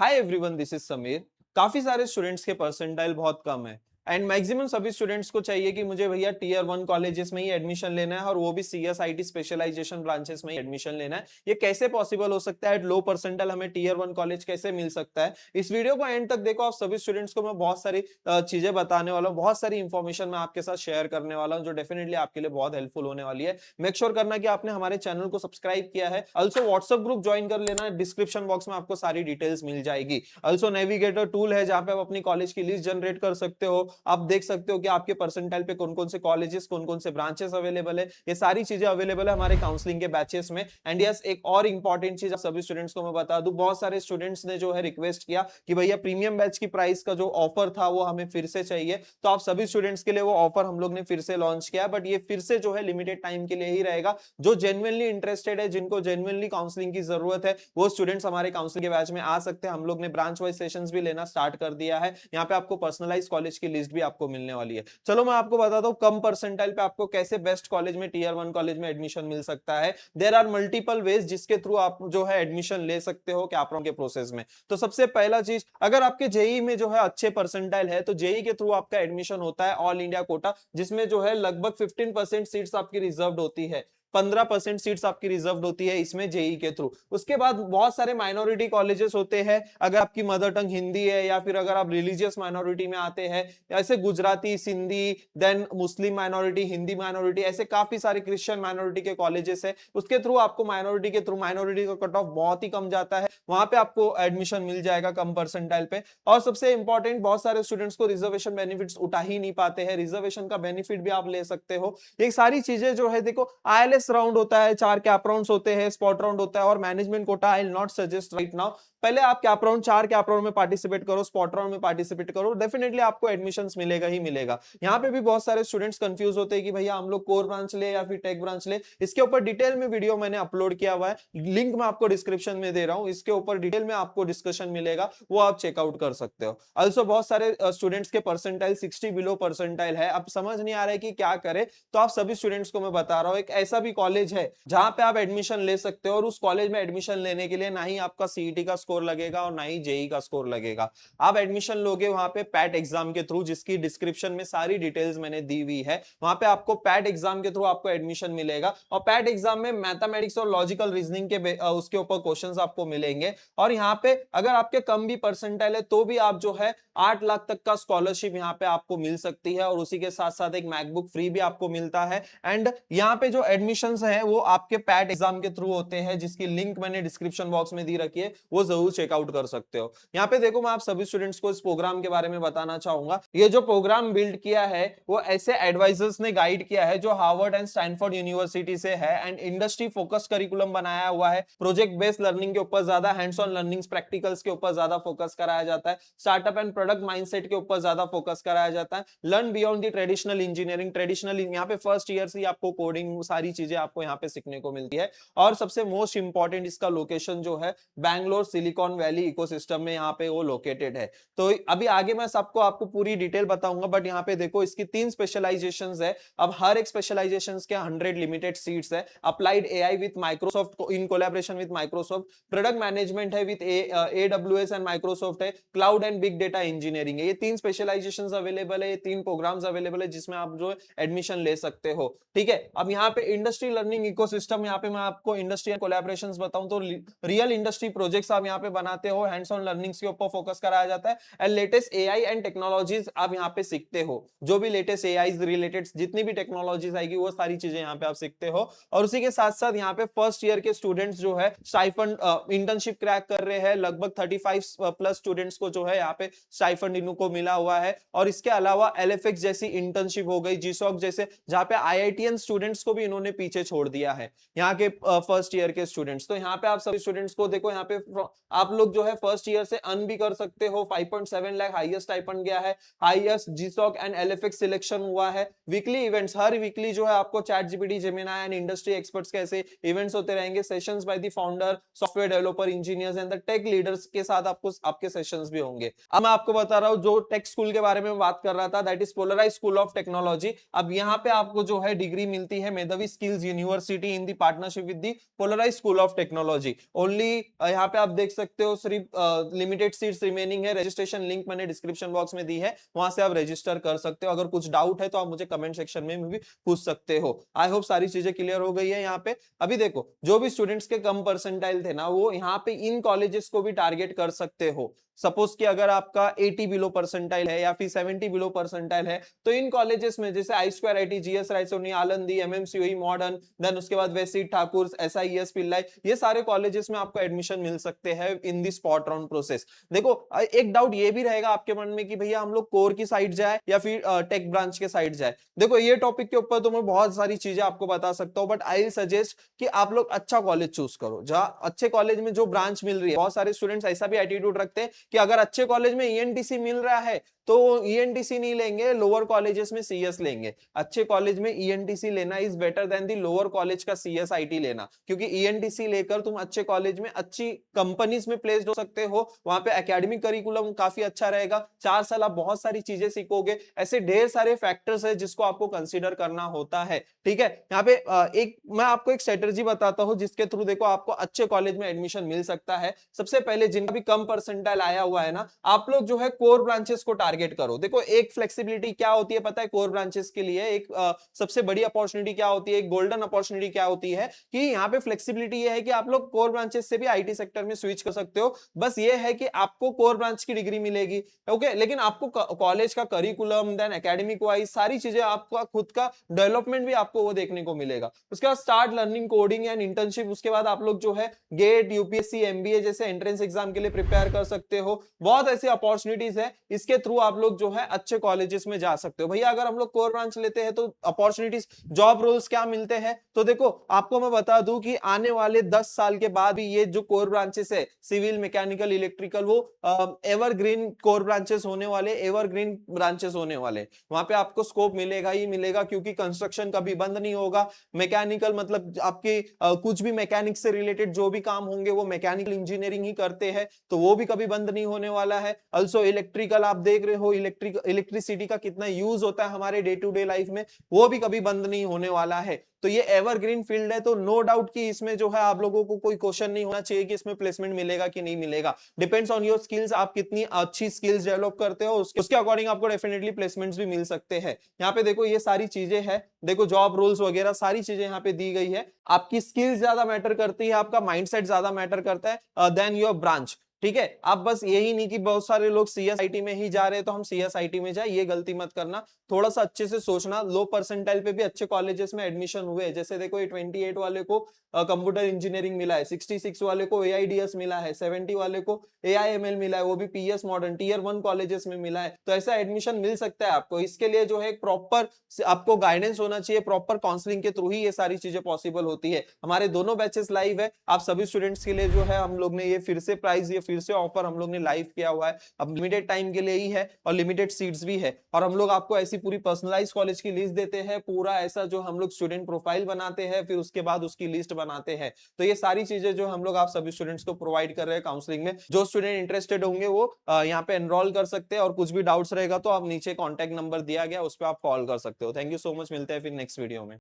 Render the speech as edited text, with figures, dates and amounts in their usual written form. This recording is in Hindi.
Hi everyone, this is Sameer. काफी सारे स्टूडेंट्स के परसेंटाइल बहुत कम है एंड मैक्सिमम सभी स्टूडेंट्स को चाहिए कि मुझे भैया टीयर 1 कॉलेजेस में ही एडमिशन लेना है और वो भी सीएसआईटी स्पेशलाइजेशन ब्रांचेस में ही एडमिशन लेना है। ये कैसे पॉसिबल हो सकता है? एट लो परसेंटाइल हमें टीयर 1 कॉलेज कैसे मिल सकता है? इस वीडियो को एंड तक देखो। आप सभी स्टूडेंट्स को मैं बहुत सारी चीजें बताने वाला हूँ, बहुत सारी इंफॉर्मेशन मैं आपके साथ शेयर करने वाला हूँ जो डेफिनेटली आपके लिए बहुत हेल्पफुल होने वाली है। मेक श्योर करना कि आपने हमारे चैनल को सब्सक्राइब किया है। ऑल्सो व्हाट्सएप ग्रुप ज्वाइन कर लेना, डिस्क्रिप्शन बॉक्स में आपको सारी डिटेल्स मिल जाएगी। ऑल्सो नेविगेटर टूल है जहां पे आप अपनी कॉलेज की लिस्ट जनरेट कर सकते हो। आप देख सकते हो कि आपके परसेंटाइल पे कौन कौन से कॉलेजेस, कौन कौन से ब्रांचेस अवेलेबल है। ये सारी चीजें अवेलेबल है हमारे काउंसलिंग के बैचेस में। एंड यस, एक और इंपॉर्टेंट चीज सभी स्टूडेंट्स को मैं बता दूं, बहुत सारे स्टूडेंट्स ने जो है रिक्वेस्ट किया कि भैया प्रीमियम बैच की प्राइस का जो ऑफर था वो हमें फिर से चाहिए। तो आप सभी स्टूडेंट्स के लिए वो ऑफर हम लोग ने फिर से लॉन्च किया, बट ये फिर से जो है लिमिटेड टाइम के लिए ही रहेगा। जो जेन्युइनली इंटरेस्टेड है, जिनको जेन्युइनली काउंसलिंग की जरूरत है, वो स्टूडेंट्स हमारे काउंसलिंग के बैच में आ सकते हैं। हम लोग ने ब्रांच वाइज सेशंस भी लेना स्टार्ट कर दिया है। यहाँ पे आपको पर्सनलाइज कॉलेज की लिस्ट भी आपको मिलने वाली है। चलो मैं आपको बताता हूँ कम परसेंटाइल पे आपको कैसे बेस्ट कॉलेज में, टीयर 1 कॉलेज में एडमिशन मिल सकता है। देयर आर मल्टीपल वेज जिसके थ्रू आप जो है एडमिशन ले सकते हो कैप्रोन के प्रोसेस में। तो सबसे पहला चीज, अगर आपके जेई में जो है अच्छे परसेंटाइल है तो जेई के थ्रू आपका एडमिशन होता है ऑल इंडिया कोटा, जिसमें जो है लगभग 15% सीट्स आपकी रिजर्व्ड होती है। 15% सीट्स आपकी रिजर्व होती है इसमें जेई के थ्रू। उसके बाद बहुत सारे माइनॉरिटी कॉलेजेस होते हैं। अगर आपकी मदर टंग हिंदी है या फिर अगर आप रिलीजियस माइनॉरिटी में आते हैं, ऐसे Gujarati, Sindhi, then Muslim minority, Hindi minority, ऐसे काफी सारे क्रिश्चियन माइनॉरिटी के कॉलेजेस है। उसके थ्रू आपको माइनॉरिटी के थ्रू, माइनॉरिटी का कट ऑफ बहुत ही कम जाता है, वहां पे आपको एडमिशन मिल जाएगा कम परसेंटाइल पे। और सबसे इंपॉर्टेंट, बहुत सारे स्टूडेंट्स को रिजर्वेशन बेनिफिट्स उठा ही नहीं पाते हैं, रिजर्वेशन का बेनिफिट भी आप ले सकते हो। ये सारी चीजें जो है, देखो आईएलएस राउंड होता है, 4 कैप राउंड्स होते हैं, स्पॉट राउंड होता है और management quota. I will not suggest right now. पहले आप कैप राउंड, 4 कैप राउंड में पार्टिसिपेट करो, स्पॉट राउंड में पार्टिसिपेट करो, डेफिनेटली आपको एडमिशंस मिलेगा ही मिलेगा। यहाँ पे भी बहुत सारे स्टूडेंट्स कंफ्यूज होते हैं कि भैया हम लोग कोर ब्रांच ले या फिर टेक ब्रांच ले। इसके ऊपर डिटेल में वीडियो मैंने अपलोड किया हुआ है, लिंक मैं आपको डिस्क्रिप्शन में दे रहा हूँ। इसके ऊपर डिटेल में आपको डिस्कशन मिलेगा, वो आप चेकआउट कर सकते हो। ऑल्सो बहुत सारे स्टूडेंट्स के परसेंटाइल 60 बिलो परसेंटाइल है। अब समझ नहीं आ रहा है कि क्या करे, तो आप सभी स्टूडेंट्स को मैं बता रहा हूँ, एक ऐसा भी कॉलेज है जहां पे आप एडमिशन ले सकते हो। और उस कॉलेज में एडमिशन लेने के लिए ना ही आपका सीईटी का स्कोर लगेगा और ना ही जेई का स्कोर लगेगा। आप एडमिशन लोगे वहां पे पैट एग्जाम के थ्रू, जिसकी डिस्क्रिप्शन में सारी डिटेल्स मैंने दी हुई है। वहां पे आपको पैट एग्जाम के थ्रू आपको एडमिशन मिलेगा और पैट एग्जाम में मैथमेटिक्स और लॉजिकल रीजनिंग के उसके ऊपर क्वेश्चंस आपको मिलेंगे। और यहाँ पे अगर आपके कम भी परसेंटाइल है तो भी आप जो है 8 लाख तक का स्कॉलरशिप यहाँ पे आपको मिल सकती है और उसी के साथ साथ एक मैकबुक फ्री भी आपको मिलता है। एंड यहाँ पे जो एडमिशंस है वो आपके पैट एग्जाम के थ्रू होते हैं, जिसकी लिंक मैंने डिस्क्रिप्शन बॉक्स में दी रखी है, वो जरूर चेकआउट कर सकते हो। यहाँ पे देखो, मैं आप सभी स्टूडेंट्स को इस प्रोग्राम के बारे में बताना चाहूंगा। ये जो प्रोग्राम बिल्ड किया है वो ऐसे एडवाइजर्स ने गाइड किया है जो हार्वर्ड एंड स्टैनफोर्ड यूनिवर्सिटी से है। एंड इंडस्ट्री फोकस करिकुलम बनाया हुआ है। प्रोजेक्ट बेस्ड लर्निंग के ऊपर ज्यादा, हैंड्स ऑन लर्निंग, प्रैक्टिकल्स के ऊपर ज्यादा फोकस कराया जाता है। स्टार्टअप एंड प्रोडक्ट माइंडसेट के ऊपर ज्यादा फोकस कराया जाता है। Learn beyond the traditional engineering, traditional यहाँ पे फर्स्ट ईयर से आपको कोडिंग, सारी चीजें आपको यहाँ पे सीखने को मिलती है। और सबसे मोस्ट इंपॉर्टेंट, इसका लोकेशन जो है बैंगलोर सिलिकॉन वैली इकोसिस्टम में यहाँ पे वो लोकेटेड है। तो अभी आगे मैं सबको आपको पूरी डिटेल बताऊंगा, बट यहाँ पे देखो इसकी 3 स्पेशलाइजेशंस है। अब हर एक स्पेशलाइजेशंस के 100 लिमिटेड सीट्स है। Applied AI with Microsoft in collaboration with Microsoft, product management है विद एडब्ल्यूएस एंड माइक्रोसॉफ्ट है, cloud and big data engineering है। ये 3 स्पेशलाइजेशंस अवेलेबल है, ये 3 प्रोग्राम्स अवेलेबल है जिसमें आप जो एडमिशन ले सकते हो। ठीक है, अब यहाँ पे इंडस्ट्री लर्निंग इकोसिस्टम, यहाँ पे मैं आपको इंडस्ट्री कोलैबोरेशंस बताऊं तो रियल इंडस्ट्री प्रोजेक्ट्स आप यहाँ पे बनाते हो, हैंड्स ऑन लर्निंग्स के ऊपर फोकस कराया जाता है। And latest AI and technologies आप यहाँ पे सीखते हो, जो भी लेटेस्ट एआई रिलेटेड जितनी भी टेक्नोलॉजीज आएगी वो सारी चीजें यहाँ पे आप सीखते हो। और उसी के साथ साथ यहाँ पे फर्स्ट ईयर के स्टूडेंट्स जो है स्टाइफंड इंटर्नशिप क्रैक कर रहे हैं। लगभग 35 प्लस स्टूडेंट्स को जो है यहाँ पे स्टाइफंड इनको मिला हुआ है। और इसके अलावा एलएफएक्स जैसी इंटर्नशिप हो गई, जीसॉक जैसे, जहाँ पे आईआईटीएन स्टूडेंट्स को भी इन्होंने पीछे छोड़ दिया है, यहाँ के फर्स्ट ईयर के स्टूडेंट्स। तो यहाँ पे आप सभी स्टूडेंट्स को देखो, यहाँ पे आप लोग जो है फर्स्ट ईयर से अर्न भी कर सकते हो। 5.7 लाख हाईएस्ट स्टाइपेंड गया है, highest GSoC and LFX selection हुआ है। वीकली इवेंट्स, हर वीकली जो है आपको ChatGPT, Gemini and industry experts के ऐसे इवेंट्स होते रहेंगे। Sessions by the founder, software developer, engineers and the tech leaders के साथ आपको आपके सेशंस भी होंगे। अब मैं आपको बता रहा हूँ जो टेक स्कूल के बारे में बात कर रहा था, that is Polaris School of Technology. अब यहाँ पे आपको जो है डिग्री मिलती है मेधावी skills Skills University in the partnership with the Polarized School of Technology. Only यहाँ पे आप देख सकते हो सिर्फ लिमिटेड सीट्स रिमेनिंग है। रजिस्ट्रेशन लिंक मैंने डिस्क्रिप्शन बॉक्स में दी है, वहां से आप रजिस्टर कर सकते हो। अगर कुछ डाउट है तो आप मुझे कमेंट सेक्शन में भी पूछ सकते हो। आई होप सारी चीजें क्लियर हो गई है। यहाँ पे अभी देखो, जो भी स्टूडेंट्स के कम परसेंटाइल थे ना, वो यहाँ पे इन कॉलेजेस को भी टारगेट कर सकते हो। सपोज कि अगर आपका 80 बिलो परसेंटाइल है या फिर 70 बिलो परसेंटाइल है, तो इन कॉलेजेस में जैसे I square IT, GS Raisoni, Alandi, MMCUE, modern, then उसके बाद वेसीट, ठाकुर, एसआईएस, पिल्लाई, ये सारे कॉलेजेस में आपको एडमिशन मिल सकते हैं इन दी स्पॉट राउंड प्रोसेस। देखो, एक डाउट ये भी रहेगा आपके मन में कि भैया हम लोग कोर की साइड जाए या फिर टेक ब्रांच के साइड जाए। देखो, ये टॉपिक के ऊपर तो मैं बहुत सारी चीजें आपको बता सकता हूँ, बट आई विल सजेस्ट कि आप लोग अच्छा कॉलेज चूज करो, जहां अच्छे कॉलेज में जो ब्रांच मिल रही है। बहुत सारे स्टूडेंट्स ऐसा भी एटीट्यूड रखते हैं कि अगर अच्छे कॉलेज में ईएनटीसी मिल रहा है तो ईएनटीसी नहीं लेंगे, लोअर कॉलेजेस में सीएस लेंगे। अच्छे कॉलेज में ईएनटीसी लेना is better than the lower college का सीएस आईटी लेना, क्योंकि ईएनटीसी लेकर तुम अच्छे कॉलेज में अच्छी कंपनीज में प्लेस्ड हो सकते हो। वहां पे एकेडमिक करिकुलम काफी अच्छा रहेगा, 4 साल आप बहुत सारी चीजें सीखोगे। ऐसे ढेर सारे फैक्टर्स है जिसको आपको कंसीडर करना होता है। ठीक है, यहाँ पे एक मैं आपको एक स्ट्रेटजी बताता हूं जिसके थ्रू देखो आपको अच्छे कॉलेज में एडमिशन मिल सकता है। सबसे पहले जिनका भी कम परसेंटाइल आया हुआ है ना, आप लोग जो है कोर ब्रांचेस को टारगेट करो। देखो, एक फ्लेक्सिबिलिटी क्या होती है पता है कोर ब्रांचेस के लिए? एक सबसे बड़ी अपॉर्चुनिटी क्या होती है, एक गोल्डन अपॉर्चुनिटी क्या होती है कि यहाँ पे फ्लेक्सिबिलिटी ये है कि आप लोग कोर ब्रांचेस से भी आईटी सेक्टर में स्विच कर सकते हो। बस ये है कि आपको कोर ब्रांच की डिग्री मिलेगी, ओके, लेकिन आपको कॉलेज का करिकुलम, देन एकेडमिक वाइज सारी चीजें, आपका खुद का डेवलपमेंट भी आपको वो देखने को मिलेगा। उसके बाद start learning coding and internship. उसके बाद आप लोग जो है गेट, यूपीएससी, एमबीए जैसे एंट्रेंस एग्जाम के लिए प्रिपेयर कर सकते हो। बहुत ऐसी अपॉर्चुनिटीज है, इसके थ्रू आप लोग जो है अच्छे कॉलेजेस में जा सकते हो। भैया अगर हम लोग कोर ब्रांच लेते हैं तो अपॉर्चुनिटीज, जॉब रोल्स क्या मिलते हैं? तो देखो, आपको मैं बता दूं कि आने वाले 10 साल के बाद भी ये जो कोर ब्रांचेस है, सिविल, मैकेनिकल, इलेक्ट्रिकल, वो एवरग्रीन कोर ब्रांचेस होने वाले, एवरग्रीन ब्रांचेस होने वाले। वहां पे आपको स्कोप मिलेगा ही मिलेगा, क्योंकि कंस्ट्रक्शन कभी बंद नहीं होगा। मैकेनिकल मतलब आपके कुछ भी मैकेनिक से रिलेटेड जो भी काम होंगे वो मैकेनिकल इंजीनियरिंग ही करते हैं, तो वो भी कभी बंद नहीं होने वाला है। ऑल्सो इलेक्ट्रिकल, आप देख रहे हो इलेक्ट्रिसिटी का कितना यूज होता है हमारे डे टू डे लाइफ में, वो भी कभी बंद नहीं होने वाला है। तो ये एवरग्रीन फील्ड है, तो नो डाउट कि इसमें जो है आप लोगों को कोई क्वेश्चन नहीं होना चाहिए कि इसमें प्लेसमेंट मिलेगा कि नहीं मिलेगा। डिपेंड्स ऑन योर स्किल्स, आप कितनी अच्छी स्किल्स डेवलप करते हो, उसके अकॉर्डिंग आपको डेफिनेटली प्लेसमेंट्स भी मिल सकते हैं। यहाँ पे देखो, ये सारी चीजें हैं, देखो जॉब रोल्स वगैरह सारी चीजें यहाँ पे दी गई है। आपकी स्किल्स ज्यादा मैटर करती है, आपका माइंडसेट ज्यादा मैटर करता है देन योर ब्रांच। ठीक है, आप बस यही नहीं कि बहुत सारे लोग सीएसआईटी में ही जा रहे हैं तो हम सीएसआईटी में जाए, ये गलती मत करना। थोड़ा सा अच्छे से सोचना। लो परसेंटाइल पे भी अच्छे कॉलेजेस में एडमिशन हुए, जैसे देखो ये 28 वाले को कंप्यूटर इंजीनियरिंग मिला है, 66 वाले को एआईडीएस मिला है, 70 वाले को एआईएमएल मिला है, वो भी पीएस मॉडर्न टीयर 1 कॉलेजेस में मिला है। तो ऐसा एडमिशन मिल सकता है आपको। इसके लिए जो है एक प्रॉपर आपको गाइडेंस होना चाहिए, प्रॉपर काउंसलिंग के थ्रू ही ये सारी चीजें पॉसिबल होती है। हमारे दोनों बैचेस लाइव है, आप सभी स्टूडेंट्स के लिए जो है हम लोग ने ये फिर से प्राइस, ये फिर से ऑफर हम लोग ने लाइव किया हुआ है। अब लिमिटेड टाइम के लिए ही है और लिमिटेड सीट्स भी है, और हम लोग आपको ऐसी पूरी पर्सनलाइज कॉलेज की लिस्ट देते हैं, पूरा ऐसा जो हम लोग स्टूडेंट प्रोफाइल बनाते हैं, फिर उसके बाद उसकी लिस्ट बनाते हैं। तो ये सारी चीजें जो हम लोग आप सभी स्टूडेंट्स को प्रोवाइड कर रहे हैं काउंसलिंग में। जो स्टूडेंट इंटरेस्टेड होंगे वो यहाँ पे एनरोल कर सकते हैं, और कुछ भी डाउट्स रहेगा तो आप नीचे कॉन्टैक्ट नंबर दिया गया, उस पर आप कॉल कर सकते हो। थैंक यू सो मच, मिलते हैं फिर नेक्स्ट वीडियो में।